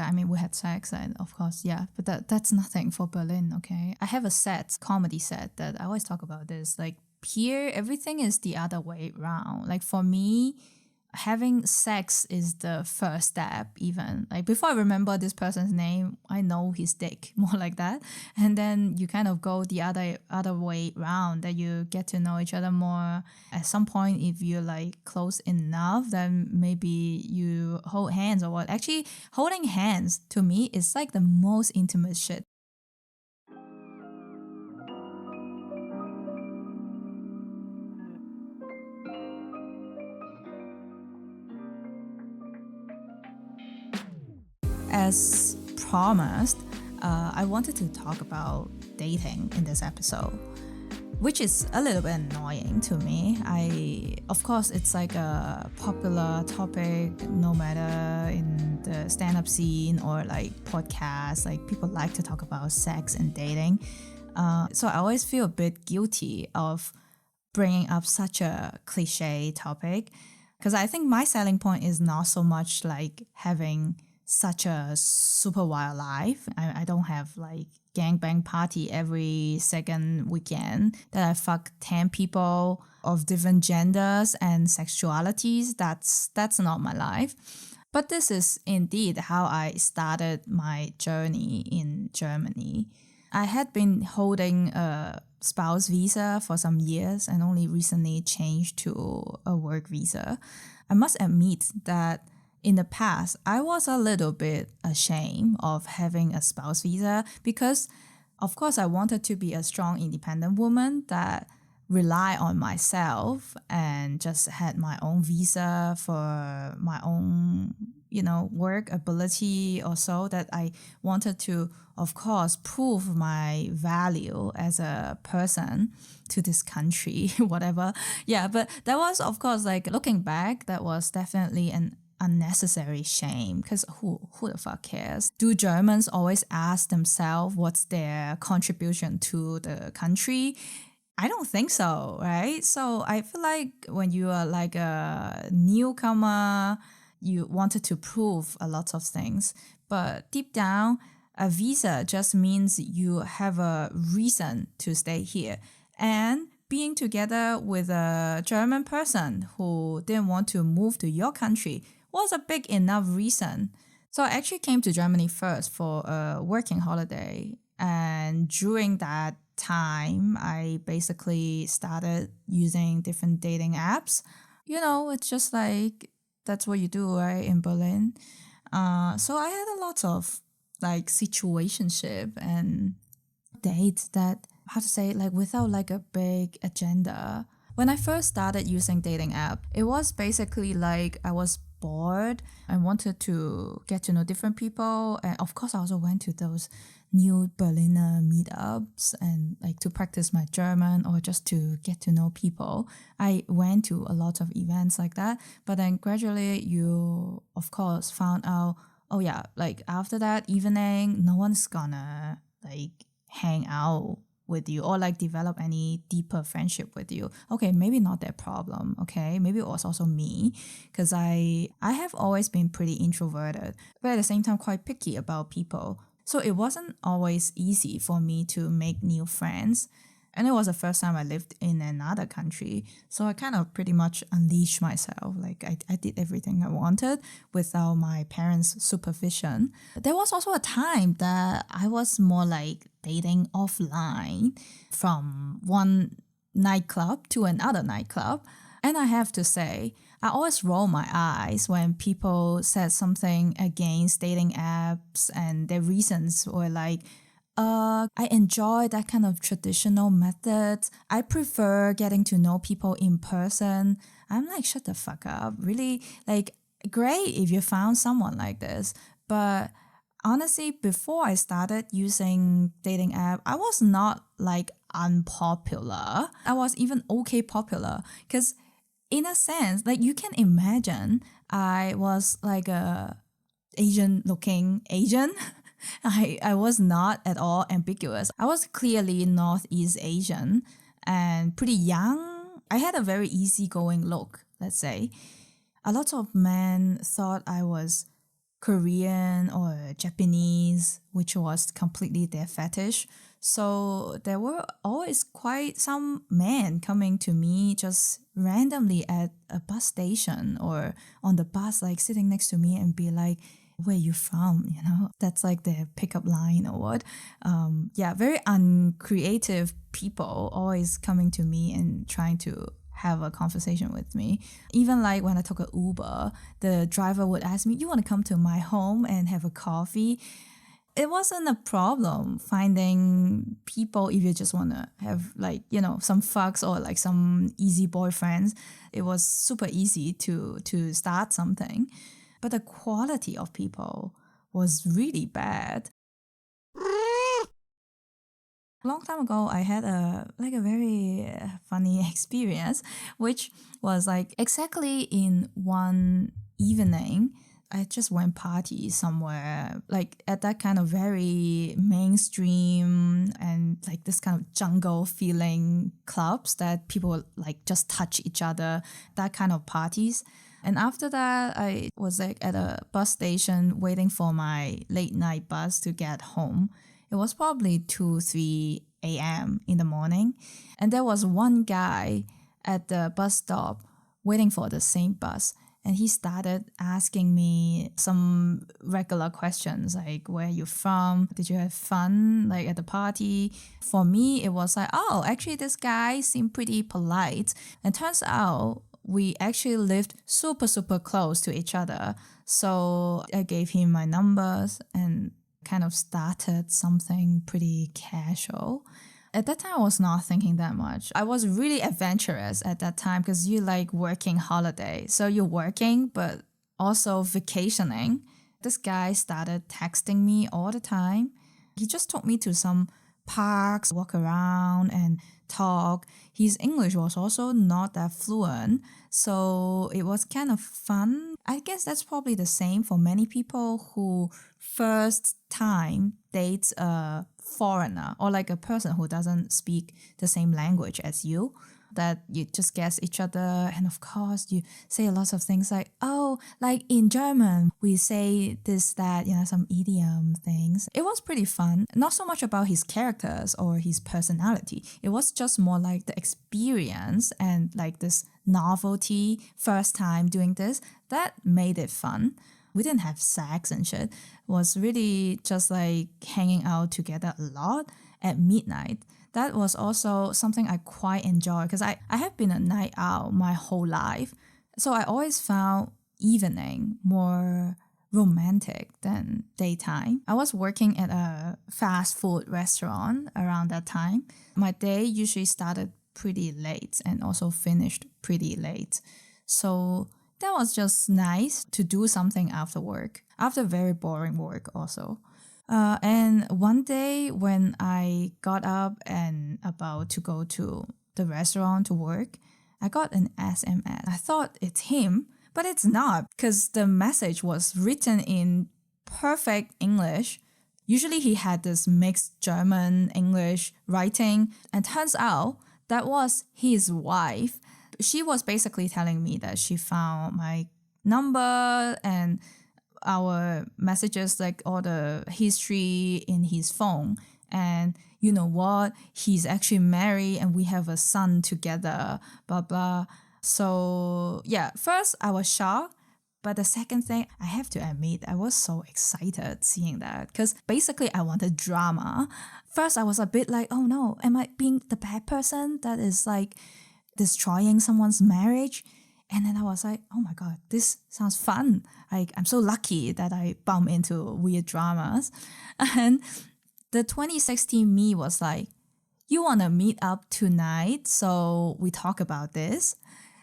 I mean, we had sex and of course, yeah, but that's nothing for Berlin, okay? I have a set, comedy set that I always talk about this. Like here, everything is the other way around. Like for me, having sex is the first step even. Like before I remember this person's name, I know his dick, more like that. And then you kind of go the other way around, that you get to know each other more. At some point, if you're like close enough, then maybe you hold hands or what. Actually, holding hands to me is like the most intimate shit. As promised, I wanted to talk about dating in this episode, which is a little bit annoying to me. Of course, it's like a popular topic, no matter in the stand-up scene or like podcasts. Like people like to talk about sex and dating. So I always feel a bit guilty of bringing up such a cliche topic, because I think my selling point is not so much like having such a super wild life. I don't have like gangbang party every second weekend that I fuck 10 people of different genders and sexualities. That's not my life. But this is indeed how I started my journey in Germany. I had been holding a spouse visa for some years and only recently changed to a work visa. I must admit that in the past, I was a little bit ashamed of having a spouse visa because, of course, I wanted to be a strong, independent woman that rely on myself and just had my own visa for my own, work ability or so, that I wanted to, of course, prove my value as a person to this country, whatever. Yeah, but that was, of course, like looking back, that was definitely an unnecessary shame, because who the fuck cares? Do Germans always ask themselves what's their contribution to the country? I don't think so, right? So I feel like when you are like a newcomer, you wanted to prove a lot of things. But deep down, a visa just means you have a reason to stay here. And being together with a German person who didn't want to move to your country was a big enough reason. So I actually came to Germany first for a working holiday. And during that time, I basically started using different dating apps. It's just like that's what you do, right, in Berlin. So I had a lot of like situationship and dates that, how to say, like without like a big agenda. When I first started using dating app, it was basically like I was bored. I wanted to get to know different people. And of course, I also went to those new Berliner meetups and like to practice my German or just to get to know people. I went to a lot of events like that. But then gradually you, of course, found out, oh yeah, like after that evening, no one's gonna like hang out with you or like develop any deeper friendship with you. Okay, maybe not their problem, okay? Maybe it was also me, because I have always been pretty introverted, but at the same time quite picky about people. So it wasn't always easy for me to make new friends. And it was the first time I lived in another country. So I kind of pretty much unleashed myself. Like I did everything I wanted without my parents' supervision. There was also a time that I was more like dating offline from one nightclub to another nightclub. And I have to say, I always roll my eyes when people said something against dating apps and their reasons were like, I enjoy that kind of traditional methods. I prefer getting to know people in person. I'm like, shut the fuck up. Really, like, great if you found someone like this. But honestly, before I started using dating app, I was not like unpopular. I was even okay popular, because in a sense, like you can imagine, I was like a Asian looking Asian. I was not at all ambiguous. I was clearly Northeast Asian and pretty young. I had a very easygoing look, let's say. A lot of men thought I was Korean or Japanese, which was completely their fetish. So there were always quite some men coming to me just randomly at a bus station or on the bus, like sitting next to me and be like, where you from? You know, that's like their pickup line or what. Yeah, very uncreative people always coming to me and trying to have a conversation with me. Even like when I took an Uber, the driver would ask me, you want to come to my home and have a coffee? It wasn't a problem finding people if you just want to have like, you know, some fucks or like some easy boyfriends. It was super easy to start something. But the quality of people was really bad. A long time ago, I had a very funny experience, which was like exactly in one evening. I just went party somewhere, like at that kind of very mainstream and like this kind of jungle feeling clubs that people like just touch each other, that kind of parties. And after that, I was like at a bus station waiting for my late night bus to get home. It was probably 2, 3 a.m. in the morning. And there was one guy at the bus stop waiting for the same bus. And he started asking me some regular questions like, where are you from? Did you have fun like at the party? For me, it was like, oh, actually this guy seemed pretty polite. And turns out we actually lived super, super close to each other. So I gave him my numbers and kind of started something pretty casual. At that time, I was not thinking that much. I was really adventurous at that time because you like working holiday. So you're working, but also vacationing. This guy started texting me all the time. He just took me to some parks, walk around and talk. His English was also not that fluent, so it was kind of fun. I guess that's probably the same for many people who first time dates a foreigner or like a person who doesn't speak the same language as you, that you just guess each other. And of course, you say a lot of things like, oh, like in German, we say this, that, you know, some idiom things. It was pretty fun. Not so much about his characters or his personality. It was just more like the experience and like this novelty, first time doing this, that made it fun. We didn't have sex and shit. It was really just like hanging out together a lot at midnight. That was also something I quite enjoy because I have been a night owl my whole life. So I always found evening more romantic than daytime. I was working at a fast food restaurant around that time. My day usually started pretty late and also finished pretty late. So that was just nice to do something after work, after very boring work also. And one day when I got up and about to go to the restaurant to work, I got an SMS. I thought it's him, but it's not because the message was written in perfect English. Usually he had this mixed German English writing, and turns out that was his wife. She was basically telling me that she found my number and our messages, like all the history in his phone. And you know what? He's actually married and we have a son together, blah, blah. So yeah, first I was shocked. But the second thing, I have to admit, I was so excited seeing that because basically I wanted drama. First, I was a bit like, oh no, am I being the bad person that is like destroying someone's marriage? And then I was like, oh my God, this sounds fun. Like, I'm so lucky that I bump into weird dramas. And the 2016 me was like, you want to meet up tonight? So we talk about this.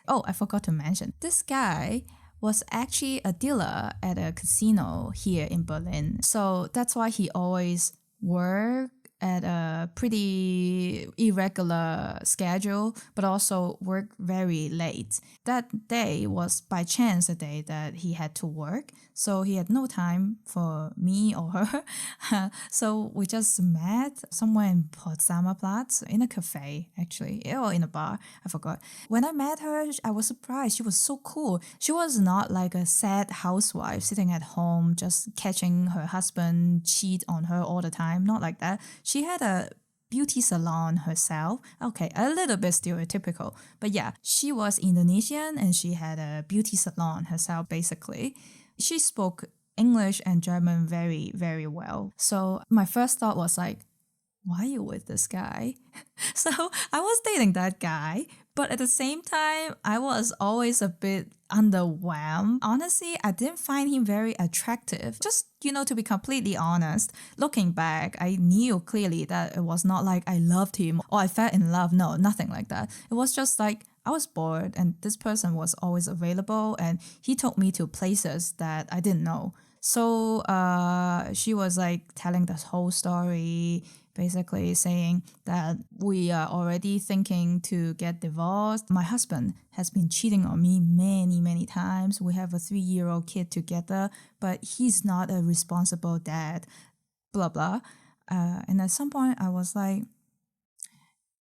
Oh, I forgot to mention, this guy was actually a dealer at a casino here in Berlin. So that's why he always worked at a pretty irregular schedule, but also work very late. That day was by chance a day that he had to work, so he had no time for me or her. So we just met somewhere in Potsdamer Platz in a cafe, actually, or in a bar. I forgot. When I met her, I was surprised. She was so cool. She was not like a sad housewife sitting at home just catching her husband cheat on her all the time. Not like that. She had a beauty salon herself. Okay, a little bit stereotypical. But yeah, she was Indonesian and she had a beauty salon herself, basically. She spoke English and German very, very well. So my first thought was like, why are you with this guy? So I was dating that guy, but at the same time, I was always a bit underwhelmed. Honestly, I didn't find him very attractive. Just, to be completely honest, looking back, I knew clearly that it was not like I loved him or I fell in love. No, nothing like that. It was just like I was bored and this person was always available and he took me to places that I didn't know. So she was like telling this whole story, basically saying that we are already thinking to get divorced. My husband has been cheating on me many, many times. We have a 3-year-old kid together, but he's not a responsible dad, blah, blah. And at some point I was like,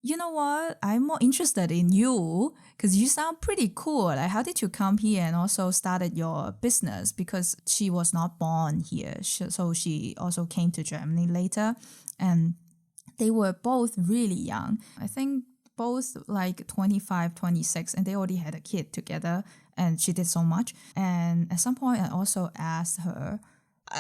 you know what? I'm more interested in you because you sound pretty cool. Like, how did you come here and also started your business? Because she was not born here. So she also came to Germany later. And they were both really young. I think both like 25, 26, and they already had a kid together. And she did so much. And at some point, I also asked her,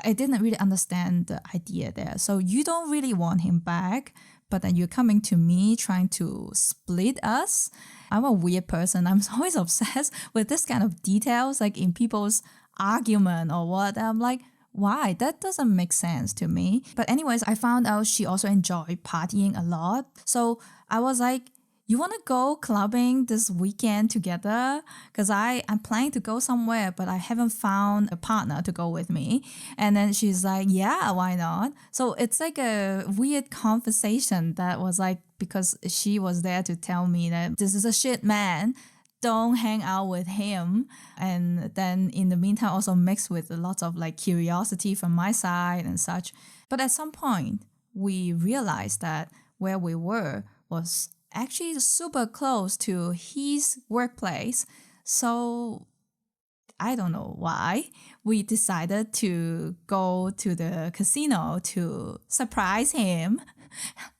I didn't really understand the idea there. So you don't really want him back, but then you're coming to me trying to split us. I'm a weird person. I'm always obsessed with this kind of details, like in people's argument or what. I'm like, why? That doesn't make sense to me. But anyways, I found out she also enjoyed partying a lot. So I was like, you want to go clubbing this weekend together? Because I'm planning to go somewhere, but I haven't found a partner to go with me. And then she's like, yeah, why not? So it's like a weird conversation that was like, because she was there to tell me that this is a shit man. Don't hang out with him. And then in the meantime, also mixed with lots of like curiosity from my side and such. But at some point, we realized that where we were was actually super close to his workplace. So I don't know why we decided to go to the casino to surprise him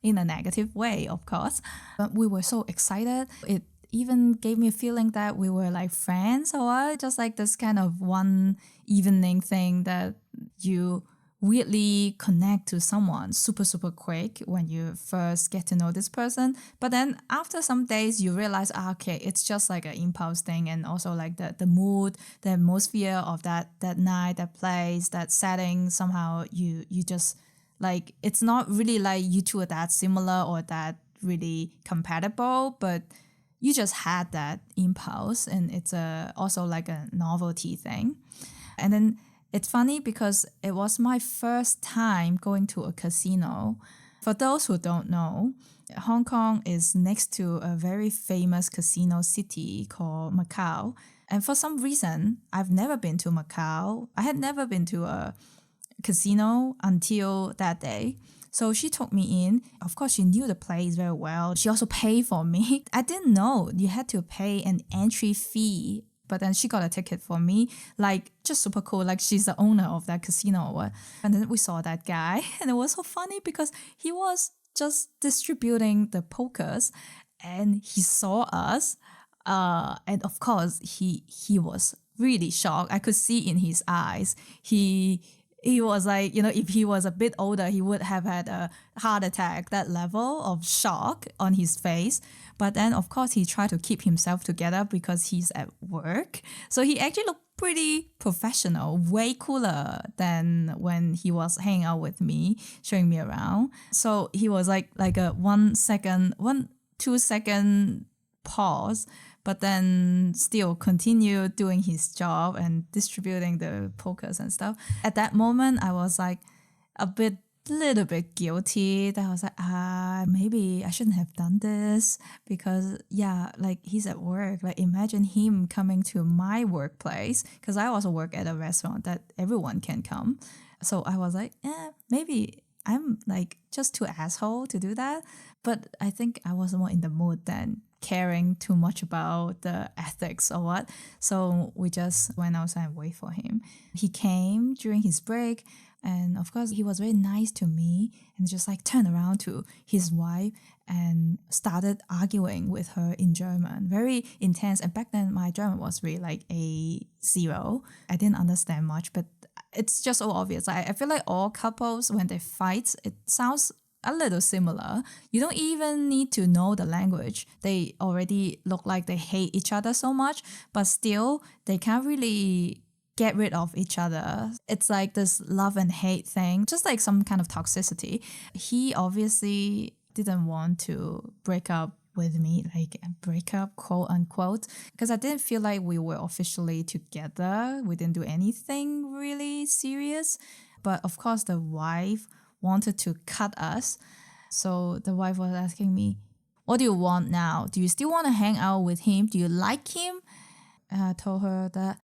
in a negative way, of course. But we were so excited. It even gave me a feeling that we were like friends or what, just like this kind of one evening thing that you weirdly connect to someone super, super quick when you first get to know this person. But then after some days, you realize, okay, it's just like an impulse thing. And also like the mood, the atmosphere of that night, that place, that setting, somehow you just like, it's not really like you two are that similar or that really compatible, but you just had that impulse and it's also like a novelty thing. And then it's funny because it was my first time going to a casino. For those who don't know, Hong Kong is next to a very famous casino city called Macau. And for some reason, I've never been to Macau. I had never been to a casino until that day. So she took me in. Of course, she knew the place very well. She also paid for me. I didn't know you had to pay an entry fee, but then she got a ticket for me, like just super cool, like she's the owner of that casino or what. And then we saw that guy and it was so funny because he was just distributing the pokers and he saw us. And of course, he was really shocked. I could see in his eyes. He was like, if he was a bit older, he would have had a heart attack, that level of shock on his face. But then, of course, he tried to keep himself together because he's at work. So he actually looked pretty professional, way cooler than when he was hanging out with me, showing me around. So he was like a 2 second pause, but then still continue doing his job and distributing the pokers and stuff. At that moment, I was like a bit little bit guilty that I was like, maybe I shouldn't have done this because, yeah, like he's at work. Like, imagine him coming to my workplace because I also work at a restaurant that everyone can come. So I was like, maybe I'm like just too asshole to do that. But I think I was more in the mood than caring too much about the ethics or what. So we just went outside and wait for him. He came during his break. And of course, he was very nice to me and just like turned around to his wife and started arguing with her in German. Very intense. And back then, my German was really like a zero. I didn't understand much, but it's just so obvious. I feel like all couples, when they fight, it sounds a little similar. You don't even need to know the language. They already look like they hate each other so much, but still, they can't really get rid of each other. It's like this love and hate thing, just like some kind of toxicity. He obviously didn't want to break up with me, like break up, quote unquote, because I didn't feel like we were officially together. We didn't do anything really serious. But of course, the wife wanted to cut us. So the wife was asking me, what do you want now? Do you still want to hang out with him? Do you like him? And I told her that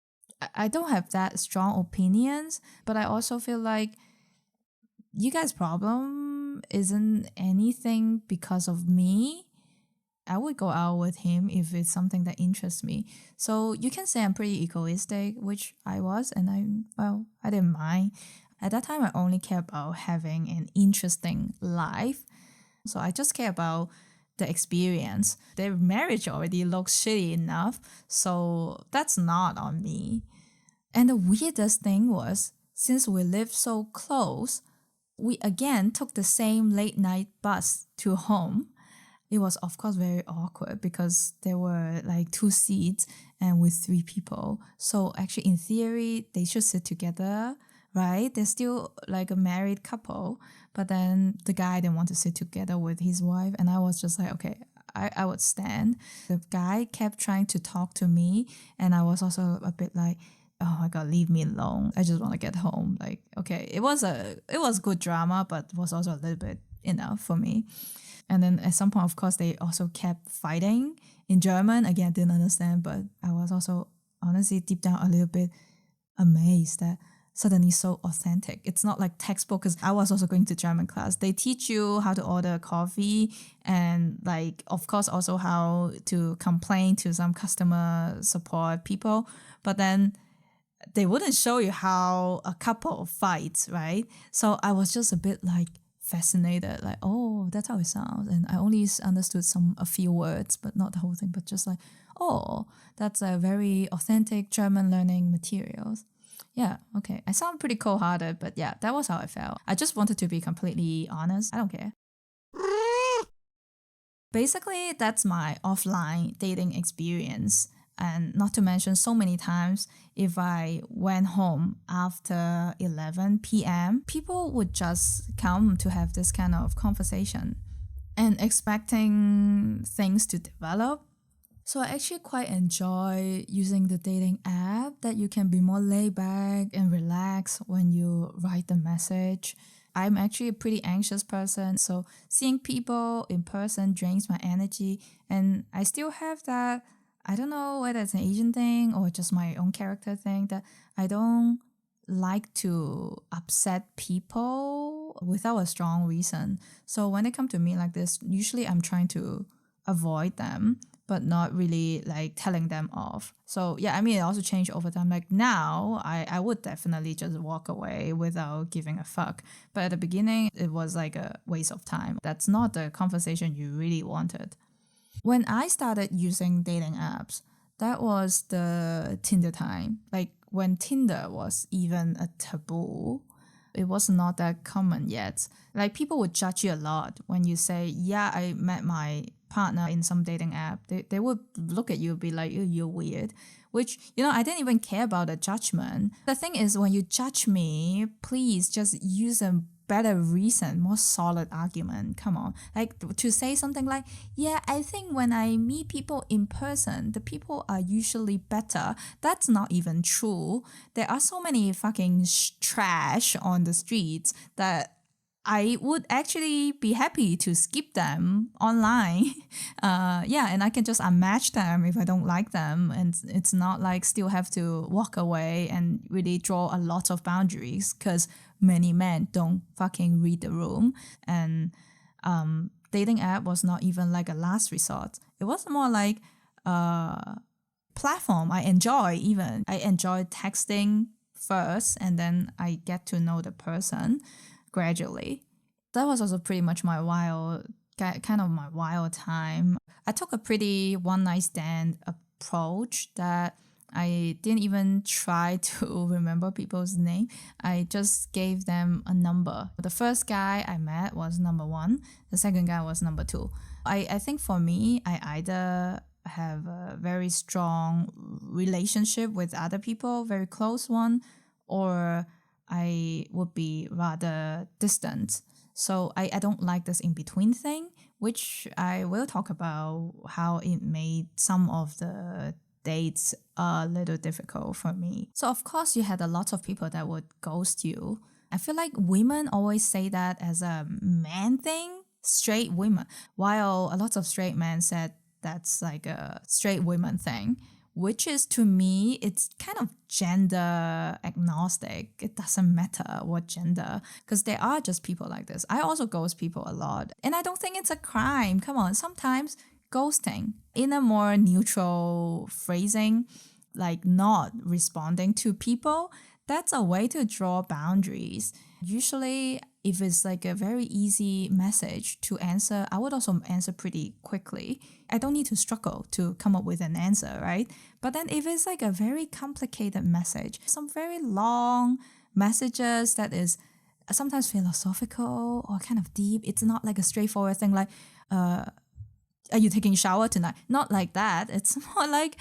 I don't have that strong opinions, but I also feel like you guys' problem isn't anything because of me. I would go out with him if it's something that interests me. So you can say I'm pretty egoistic, which I was, and I didn't mind. At that time, I only care about having an interesting life. So I just care about the experience. Their marriage already looks shitty enough, so that's not on me. And the weirdest thing was, since we lived so close, we again took the same late night bus to home. It was, of course, very awkward because there were like 2 seats and with 3 people. So actually, in theory, they should sit together, right? They're still like a married couple. But then the guy didn't want to sit together with his wife. And I was just like, okay, I would stand. The guy kept trying to talk to me. And I was also a bit like, oh my God, leave me alone. I just want to get home. Like, okay, it was good drama, but was also a little bit enough for me. And then at some point, of course, they also kept fighting in German. Again, I didn't understand, but I was also honestly deep down a little bit amazed that suddenly so authentic. It's not like textbook, because I was also going to German class. They teach you how to order coffee and like, of course, also how to complain to some customer support people. But then they wouldn't show you how a couple fights, right? So I was just a bit like fascinated, like, oh, that's how it sounds. And I only understood a few words, but not the whole thing, but just like, oh, that's a very authentic German learning materials. Yeah, okay. I sound pretty cold-hearted, but yeah, that was how I felt. I just wanted to be completely honest. I don't care. Basically, that's my offline dating experience. And not to mention, so many times, if I went home after 11 p.m., people would just come to have this kind of conversation and expecting things to develop. So I actually quite enjoy using the dating app that you can be more laid back and relax when you write the message. I'm actually a pretty anxious person, so seeing people in person drains my energy, and I still have that. I don't know whether it's an Asian thing or just my own character thing, that I don't like to upset people without a strong reason. So when they come to me like this, usually I'm trying to avoid them, but not really like telling them off. So yeah, I mean, it also changed over time. Like now, I would definitely just walk away without giving a fuck. But at the beginning, it was like a waste of time. That's not the conversation you really wanted. When I started using dating apps, that was the Tinder time. Like when Tinder was even a taboo, it was not that common yet. Like people would judge you a lot when you say, yeah, I met my partner in some dating app. They would look at you and be like, "Oh, you're weird," which, I didn't even care about the judgment. The thing is, when you judge me, please just use a better reason, more solid argument. Come on. Like to say something like, yeah, I think when I meet people in person, the people are usually better. That's not even true. There are so many fucking trash on the streets that I would actually be happy to skip them online. And I can just unmatch them if I don't like them. And it's not like still have to walk away and really draw a lot of boundaries because many men don't fucking read the room. And dating app was not even like a last resort. It was more like a platform I enjoy even. I enjoy texting first and then I get to know the person gradually. That was also pretty much my wild time. I took a pretty one night stand approach that I didn't even try to remember people's name. I just gave them a number. The first guy I met was number 1. The second guy was number 2. I think for me, I either have a very strong relationship with other people, very close one, or I would be rather distant. So I don't like this in-between thing, which I will talk about how it made some of the dates a little difficult for me. So of course you had a lot of people that would ghost you. I feel like women always say that as a man thing, straight women, while a lot of straight men said that's like a straight women thing, which is to me, it's kind of gender agnostic. It doesn't matter what gender, because there are just people like this. I also ghost people a lot. And I don't think it's a crime. Come on, sometimes ghosting in a more neutral phrasing, like not responding to people, that's a way to draw boundaries. Usually, if it's like a very easy message to answer, I would also answer pretty quickly. I don't need to struggle to come up with an answer, right? But then if it's like a very complicated message, some very long messages that is sometimes philosophical or kind of deep, it's not like a straightforward thing like, are you taking a shower tonight? Not like that. It's more like,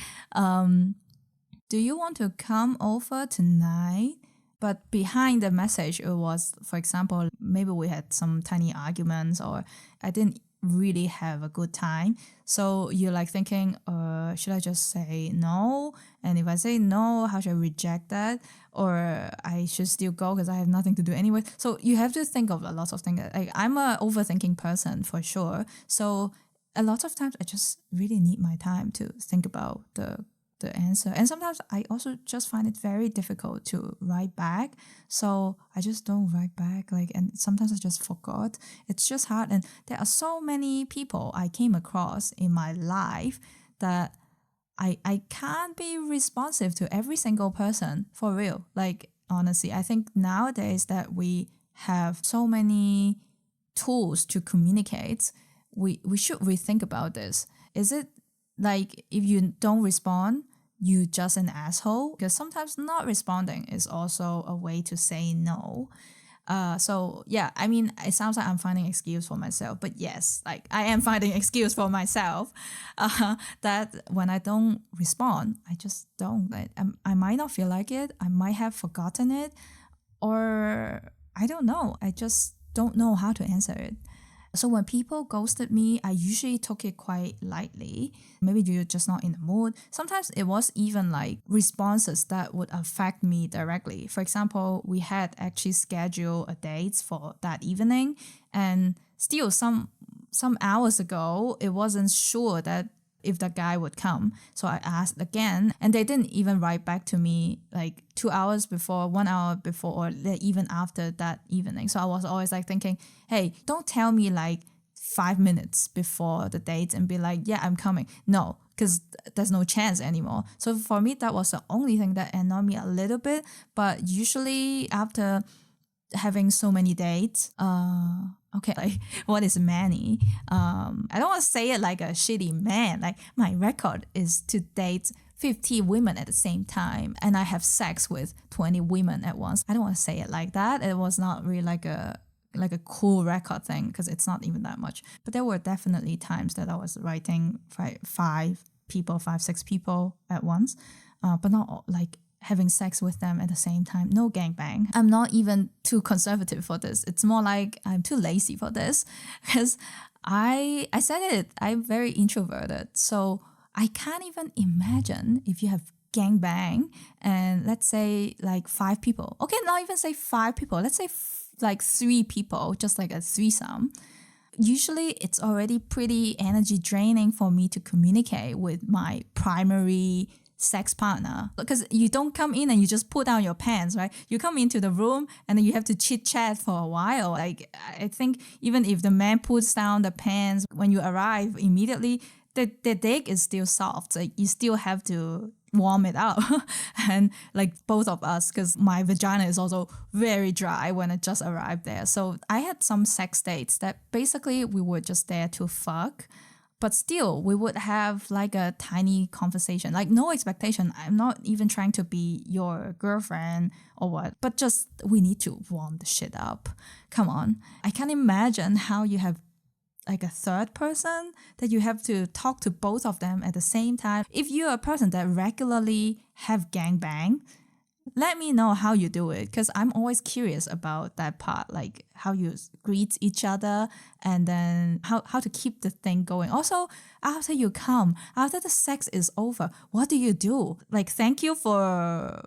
do you want to come over tonight? But behind the message, it was, for example, maybe we had some tiny arguments or I didn't really have a good time. So you're like thinking, should I just say no? And if I say no, how should I reject that? Or I should still go because I have nothing to do anyway. So you have to think of a lot of things. Like, I'm an overthinking person for sure. So a lot of times I just really need my time to think about the answer. And sometimes I also just find it very difficult to write back. So I just don't write back. And sometimes I just forgot. It's just hard. And there are so many people I came across in my life that I can't be responsive to every single person for real. Like, honestly, I think nowadays that we have so many tools to communicate, we should rethink about this. Is it like if you don't respond, you just an asshole? Because sometimes not responding is also a way to say no. So yeah, I mean, it sounds like I'm finding excuse for myself, but yes, like I am finding excuse for myself. That when I don't respond, I just don't. I might not feel like it. I might have forgotten it, or I don't know. I just don't know how to answer it. So when people ghosted me, I usually took it quite lightly. Maybe you're just not in the mood. Sometimes it was even like responses that would affect me directly. For example, we had actually scheduled a date for that evening, and still some hours ago, it wasn't sure that if the guy would come. So I asked again, and they didn't even write back to me like 2 hours before, 1 hour before, or even after that evening. So I was always like thinking, hey, don't tell me like 5 minutes before the date and be like, yeah, I'm coming. No, because there's no chance anymore. So for me, that was the only thing that annoyed me a little bit. But usually after having so many dates, okay, like what is many? I don't want to say it like a shitty man. Like my record is to date 50 women at the same time, and I have sex with 20 women at once. I don't want to say it like that. It was not really like a cool record thing because it's not even that much. But there were definitely times that I was writing 6 people at once, but not like having sex with them at the same time. No gangbang. I'm not even too conservative for this. It's more like I'm too lazy for this because I said it, I'm very introverted. So I can't even imagine if you have gangbang and let's say like 5 people. Okay, not even say 5 people. Let's say like 3 people, just like a threesome, usually it's already pretty energy draining for me to communicate with my primary sex partner, because you don't come in and you just put down your pants, right? You come into the room and then you have to chit chat for a while. Like, I think even if the man puts down the pants when you arrive immediately, the dick is still soft. Like, you still have to warm it up. And like both of us, because my vagina is also very dry when it just arrived there. So I had some sex dates that basically we were just there to fuck, but still we would have like a tiny conversation, like no expectation. I'm not even trying to be your girlfriend or what, but just we need to warm the shit up. Come on. I can't imagine how you have like a third person that you have to talk to both of them at the same time. If you're a person that regularly have gangbang, let me know how you do it, because I'm always curious about that part, like how you greet each other and then how to keep the thing going. Also, after you come, after the sex is over, what do you do? Like, thank you for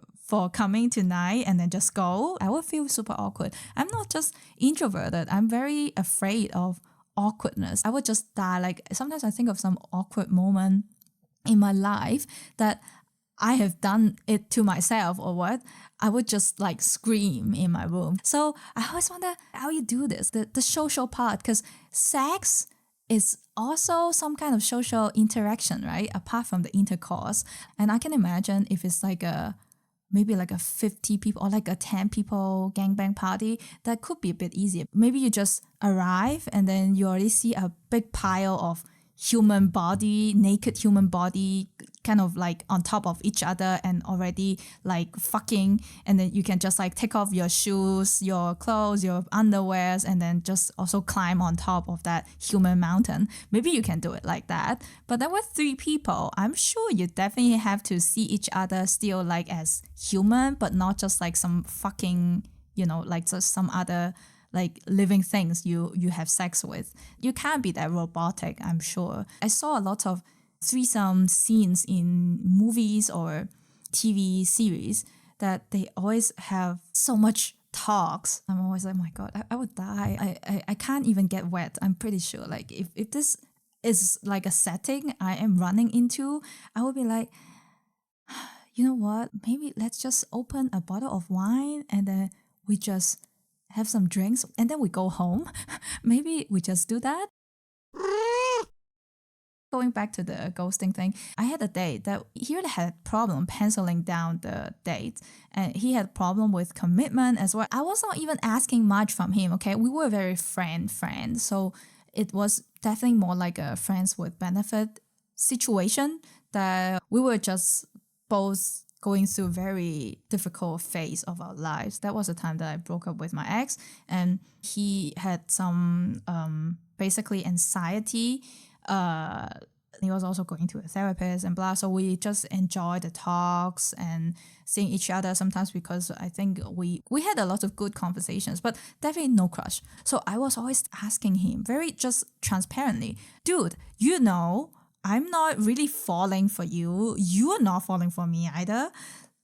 coming tonight and then just go. I would feel super awkward. I'm not just introverted. I'm very afraid of awkwardness. I would just die. Like, sometimes I think of some awkward moment in my life that I have done it to myself or what, I would just like scream in my room. So I always wonder how you do this, the social part, because sex is also some kind of social interaction, right? Apart from the intercourse. And I can imagine if it's like maybe like a 50 people or like a 10 people gangbang party, that could be a bit easier. Maybe you just arrive and then you already see a big pile of human body, naked human body, kind of like on top of each other and already like fucking, and then you can just like take off your shoes, your clothes, your underwears, and then just also climb on top of that human mountain. Maybe you can do it like that. But then with 3 people, I'm sure you definitely have to see each other still like as human, but not just like some fucking, like just some other like living things you have sex with. You can't be that robotic, I'm sure. I saw a lot of threesome scenes in movies or TV series that they always have so much talks. I'm always like, oh my God, I would die. I can't even get wet. I'm pretty sure. Like, if this is like a setting I am running into, I would be like, you know what? Maybe let's just open a bottle of wine and then we just have some drinks and then we go home. Maybe we just do that. Going back to the ghosting thing, I had a date that he really had a problem penciling down the date, and he had a problem with commitment as well. I was not even asking much from him, okay? We were very friends, so it was definitely more like a friends with benefit situation, that we were just both going through a very difficult phase of our lives. That was the time that I broke up with my ex, and he had some basically anxiety. He was also going to a therapist and blah. So we just enjoyed the talks and seeing each other sometimes, because I think we had a lot of good conversations, but definitely no crush. So I was always asking him very just transparently, dude, I'm not really falling for you. You're not falling for me either.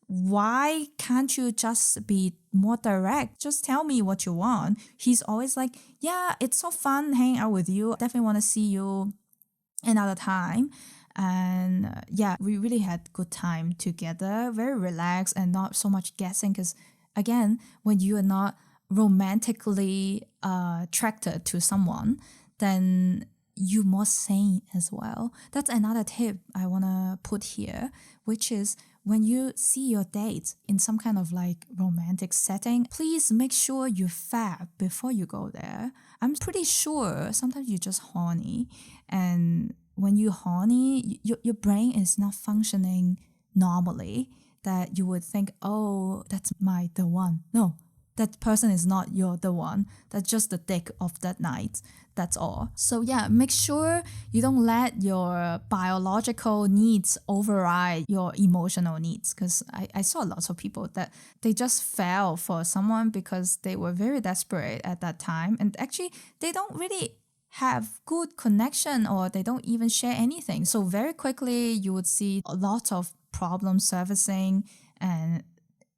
Why can't you just be more direct? Just tell me what you want. He's always like, yeah, it's so fun hanging out with you. Definitely want to see you another time. And yeah, we really had good time together, very relaxed and not so much guessing, because again, when you are not romantically attracted to someone, then you're more sane as well. That's another tip I want to put here, which is when you see your dates in some kind of like romantic setting, please make sure you fab before you go there. I'm pretty sure sometimes you're just horny, and when you're horny, your brain is not functioning normally, that you would think, oh, that's the one. No, that person is not the one. That's just the dick of that night. That's all. So yeah, make sure you don't let your biological needs override your emotional needs, because I saw lots of people that they just fell for someone because they were very desperate at that time, and actually they don't really have good connection, or they don't even share anything. So very quickly you would see a lot of problem surfacing, and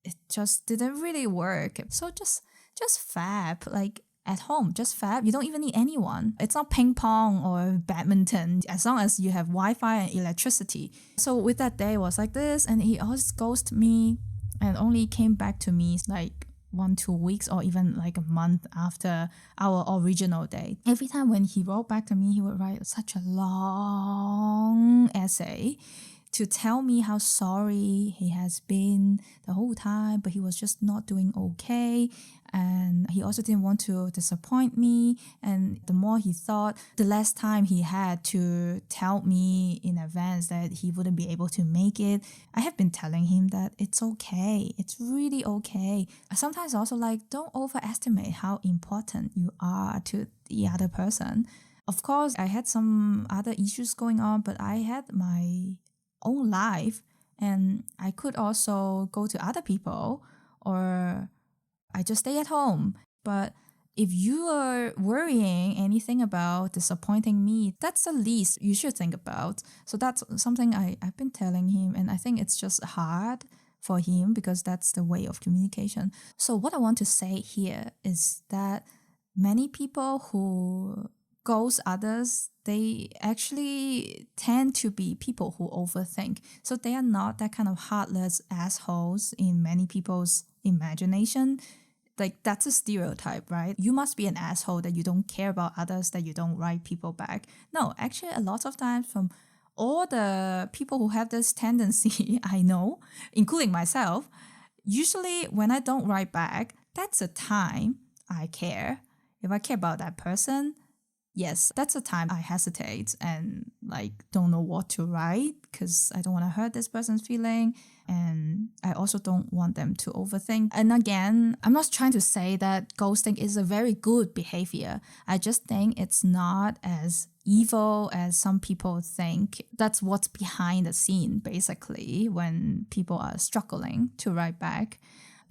it just didn't really work. So just just fab, like at home, just fab. You don't even need anyone. It's not ping pong or badminton, as long as you have Wi-Fi and electricity. So with that day, it was like this, and he always ghosted me and only came back to me like 1-2 weeks or even like a month after our original date. Every time when he wrote back to me, he would write such a long essay to tell me how sorry he has been the whole time, but he was just not doing okay. And he also didn't want to disappoint me. And the more he thought, the less time he had to tell me in advance that he wouldn't be able to make it. I have been telling him that it's okay. It's really okay. Sometimes also like, don't overestimate how important you are to the other person. Of course, I had some other issues going on, but I had my own life, and I could also go to other people, or I just stay at home. But if you are worrying anything about disappointing me, that's the least you should think about. So that's something I've been telling him, and I think it's just hard for him because that's the way of communication. So what I want to say here is that many people who ghost others, they actually tend to be people who overthink. So they are not that kind of heartless assholes in many people's imagination. Like, that's a stereotype, right? You must be an asshole that you don't care about others, that you don't write people back. No, actually, a lot of times from all the people who have this tendency, I know, including myself, usually when I don't write back, that's a time I care. If I care about that person, yes, that's a time I hesitate and like don't know what to write because I don't want to hurt this person's feeling, and I also don't want them to overthink. And again, I'm not trying to say that ghosting is a very good behavior. I just think it's not as evil as some people think. That's what's behind the scene, basically, when people are struggling to write back.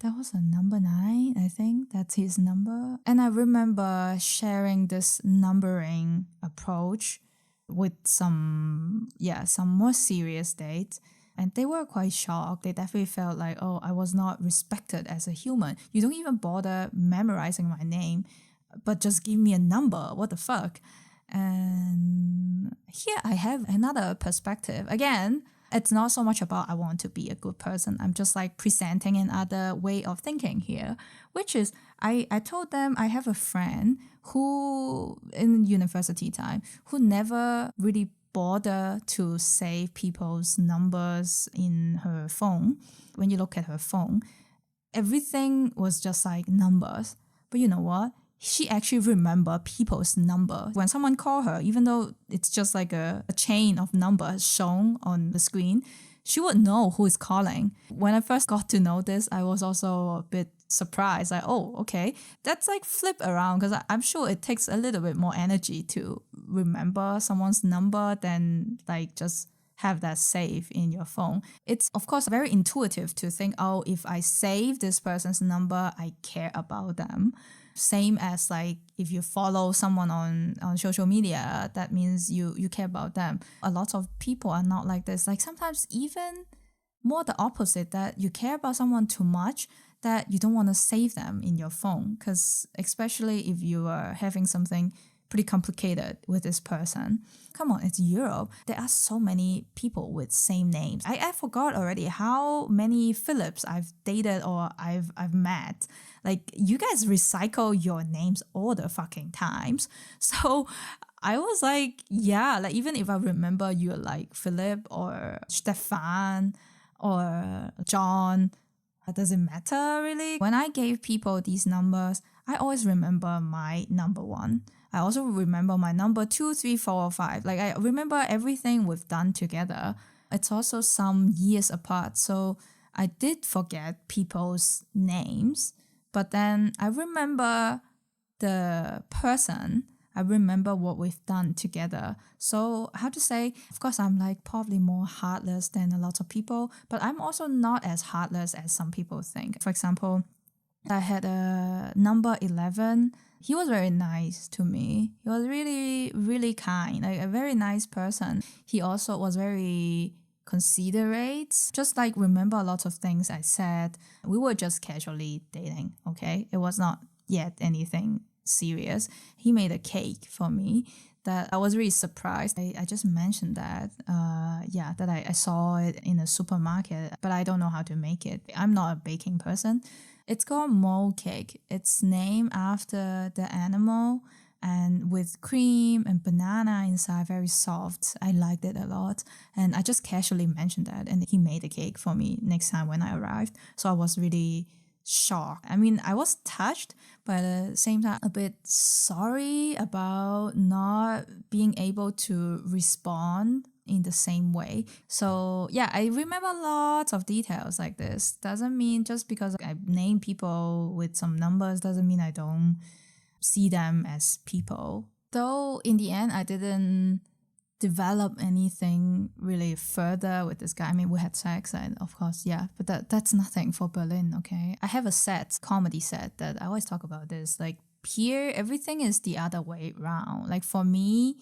That was a number 9, I think. That's his number. And I remember sharing this numbering approach with some more serious dates. And they were quite shocked. They definitely felt like, oh, I was not respected as a human. You don't even bother memorizing my name, but just give me a number. What the fuck? And here I have another perspective. Again, it's not so much about I want to be a good person. I'm just like presenting another way of thinking here, which is I told them I have a friend who, in university time, who never really bother to save people's numbers in her phone. When you look at her phone, everything was just like numbers. But you know what? She actually remember people's number. When someone call her, even though it's just like a chain of numbers shown on the screen, she would know who is calling. When I first got to know this, I was also a bit surprised. Like, oh, okay. That's like flip around, because I'm sure it takes a little bit more energy to remember someone's number than like just have that saved in your phone. It's of course very intuitive to think, oh, if I save this person's number, I care about them. Same as like if you follow someone on social media, that means you care about them. A lot of people are not like this. Like sometimes even more the opposite, that you care about someone too much that you don't want to save them in your phone, because especially if you are having something pretty complicated with this person. Come on, it's Europe. There are so many people with same names. I forgot already how many Philips I've dated or I've met. Like, you guys recycle your names all the fucking times. So I was like, yeah, like even if I remember you're like Philip or Stefan or John, does it matter really? When I gave people these numbers, I always remember my number 1. I also remember my number 2, 3, 4, or 5. Like I remember everything we've done together. It's also some years apart. So I did forget people's names, but then I remember the person. I remember what we've done together. So how to say, of course, I'm like probably more heartless than a lot of people, but I'm also not as heartless as some people think. For example, I had a number 11. He was very nice to me. He was really, really kind, like a very nice person. He also was very considerate, just like remember a lot of things I said. We were just casually dating, okay? It was not yet anything serious. He made a cake for me that I was really surprised. I just mentioned that, that I saw it in a supermarket, but I don't know how to make it. I'm not a baking person. It's called mole cake. It's named after the animal and with cream and banana inside, very soft. I liked it a lot. And I just casually mentioned that. And he made the cake for me next time when I arrived. So I was really shocked. I mean, I was touched, but at the same time, a bit sorry about not being able to respond in the same way. So yeah, I remember lots of details like this. Doesn't mean just because I name people with some numbers doesn't mean I don't see them as people. Though in the end, I didn't develop anything really further with this guy. I mean, we had sex and of course, yeah, but that's nothing for Berlin, okay? I have a comedy set that I always talk about this. Like here, everything is the other way around. Like for me,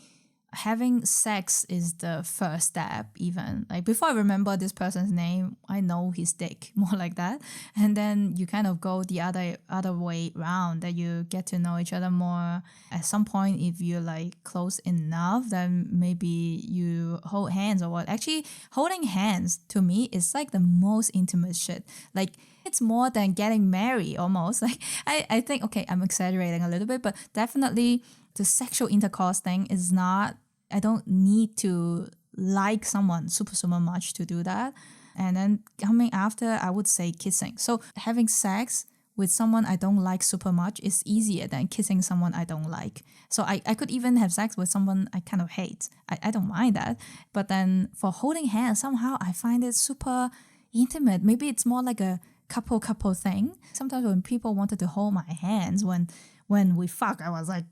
having sex is the first step even. Like before I remember this person's name, I know his dick, more like that. And then you kind of go the other way around, that you get to know each other more. At some point, if you're like close enough, then maybe you hold hands or what. Actually, holding hands to me is like the most intimate shit. Like it's more than getting married almost. Like I think, okay, I'm exaggerating a little bit, but definitely the sexual intercourse thing is not, I don't need to like someone super, super much to do that. And then coming after, I would say kissing. So having sex with someone I don't like super much is easier than kissing someone I don't like. So I could even have sex with someone I kind of hate. I don't mind that. But then for holding hands, somehow I find it super intimate. Maybe it's more like a couple thing. Sometimes when people wanted to hold my hands when we fuck, I was like,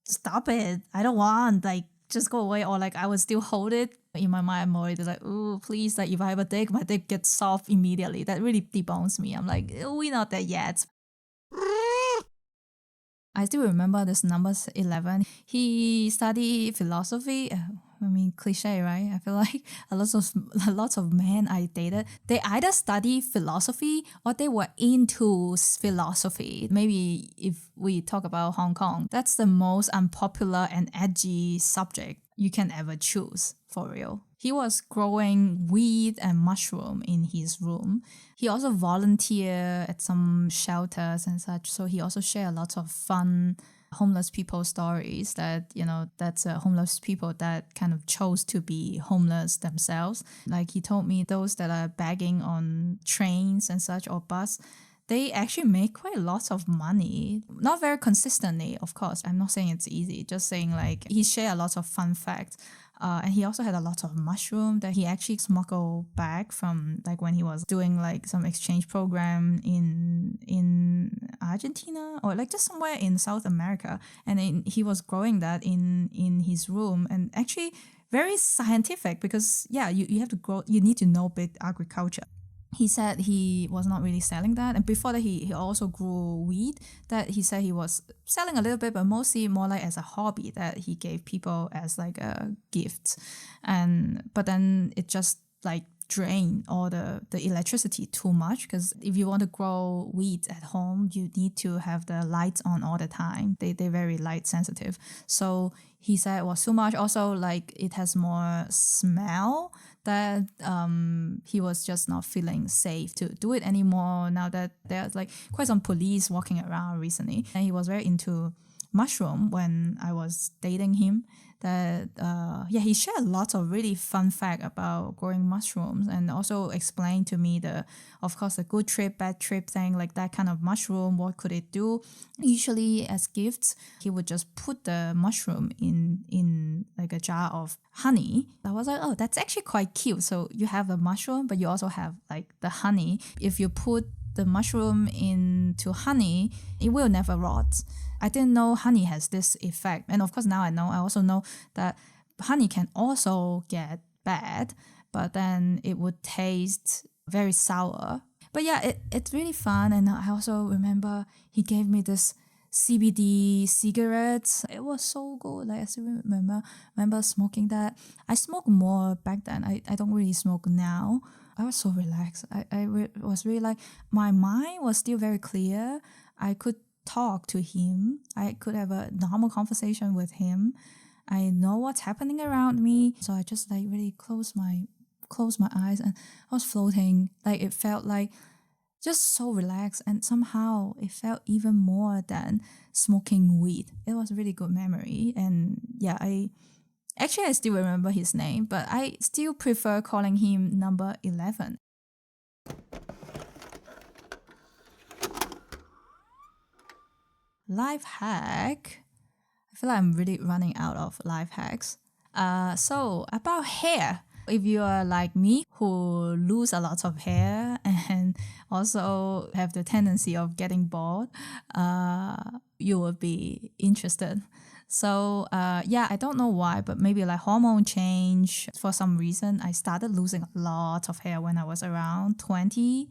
stop it. I don't want, like, just go away. Or like I would still hold it. In my mind, I'm already like, oh, please, like if I have a dick, my dick gets soft immediately. That really debones me. I'm like, we're not there yet. I still remember this number 11. He studied philosophy. I mean, cliche, right? I feel like a lot of men I dated, they either study philosophy or they were into philosophy. Maybe if we talk about Hong Kong, that's the most unpopular and edgy subject you can ever choose, for real. He was growing weed and mushroom in his room. He also volunteered at some shelters and such. So he also shared a lot of fun homeless people stories that, that's homeless people that kind of chose to be homeless themselves. Like he told me those that are begging on trains and such or bus, they actually make quite lots of money. Not very consistently, of course. I'm not saying it's easy, just saying like he shared a lot of fun facts. And he also had a lot of mushroom that he actually smuggled back from like when he was doing like some exchange program in Argentina or like just somewhere in South America. And then he was growing that in his room, and actually very scientific because you have to grow, you need to know big agriculture. He said he was not really selling that. And before that, he also grew weed that he said he was selling a little bit, but mostly more like as a hobby that he gave people as like a gift. But then it just like drain all the electricity too much, because if you want to grow weeds at home, you need to have the lights on all the time. They're very light sensitive. So he said it was too much. Also, like it has more smell that he was just not feeling safe to do it anymore now that there's like quite some police walking around recently. And he was very into mushroom when I was dating him. That he shared a lot of really fun fact about growing mushrooms, and also explained to me of course the good trip, bad trip thing, like that kind of mushroom, what could it do. Usually as gifts, he would just put the mushroom in like a jar of honey. I was like, oh, that's actually quite cute. So you have the mushroom, but you also have like the honey. If you put the mushroom into honey, it will never rot. I didn't know honey has this effect. And of course now I know. I also know that honey can also get bad, but then it would taste very sour. But yeah, it's really fun. And I also remember he gave me this CBD cigarettes. It was so good. Like I still remember smoking that. I smoke more back then. I don't really smoke now. I was so relaxed. I was really like, my mind was still very clear. I could talk to him. I could have a normal conversation with him. I know what's happening around me. So I just like really close my eyes and I was floating. Like it felt like just so relaxed, and somehow it felt even more than smoking weed. It was a really good memory. And yeah, I still remember his name, but I still prefer calling him number 11. Life hack. I feel like I'm really running out of life hacks. So about hair. If you are like me who lose a lot of hair and also have the tendency of getting bald, you will be interested. So yeah, I don't know why, but maybe like hormone change. For some reason, I started losing a lot of hair when I was around 20.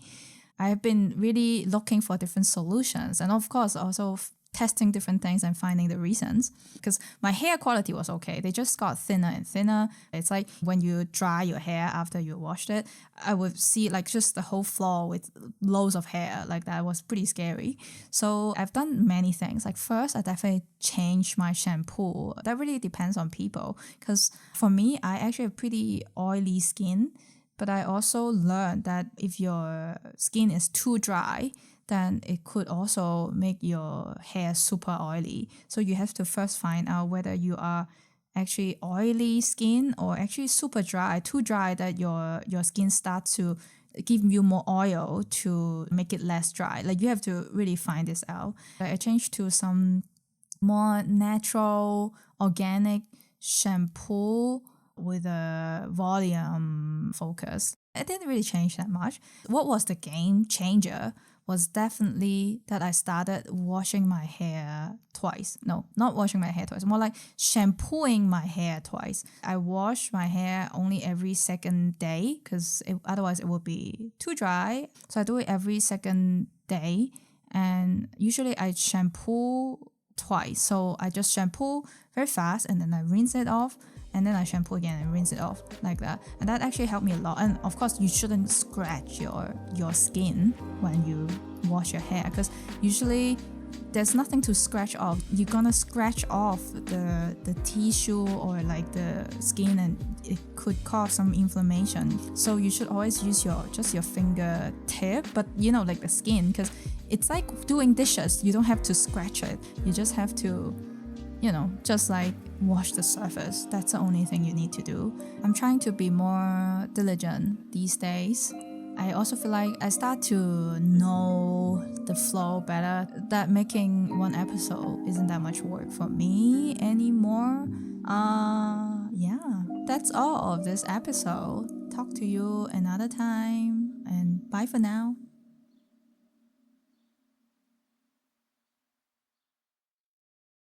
I've been really looking for different solutions, and of course also testing different things and finding the reasons, because my hair quality was okay. They just got thinner and thinner. It's like when you dry your hair after you washed it, I would see like just the whole floor with loads of hair. Like that was pretty scary. So I've done many things. Like first, I definitely changed my shampoo. That really depends on people, because for me, I actually have pretty oily skin. But I also learned that if your skin is too dry, then it could also make your hair super oily. So you have to first find out whether you are actually oily skin or actually super dry, too dry that your skin starts to give you more oil to make it less dry. Like you have to really find this out. I changed to some more natural, organic shampoo with a volume focus. It didn't really change that much. What was the game changer was definitely that I started washing my hair twice. No, not washing my hair twice, more like shampooing my hair twice. I wash my hair only every second day because otherwise it would be too dry. So I do it every second day, and usually I shampoo twice. So I just shampoo very fast and then I rinse it off, and then I shampoo again and rinse it off like that. And that actually helped me a lot. And of course, you shouldn't scratch your skin when you wash your hair, because usually there's nothing to scratch off. You're gonna scratch off the tissue or like the skin, and it could cause some inflammation. So you should always use your fingertip, but like the skin, because it's like doing dishes. You don't have to scratch it. You just have to just like wash the surface. That's the only thing you need to do. I'm trying to be more diligent these days. I also feel like I start to know the flow better, that making one episode isn't that much work for me anymore. Yeah, that's all of this episode. Talk to you another time, and bye for now.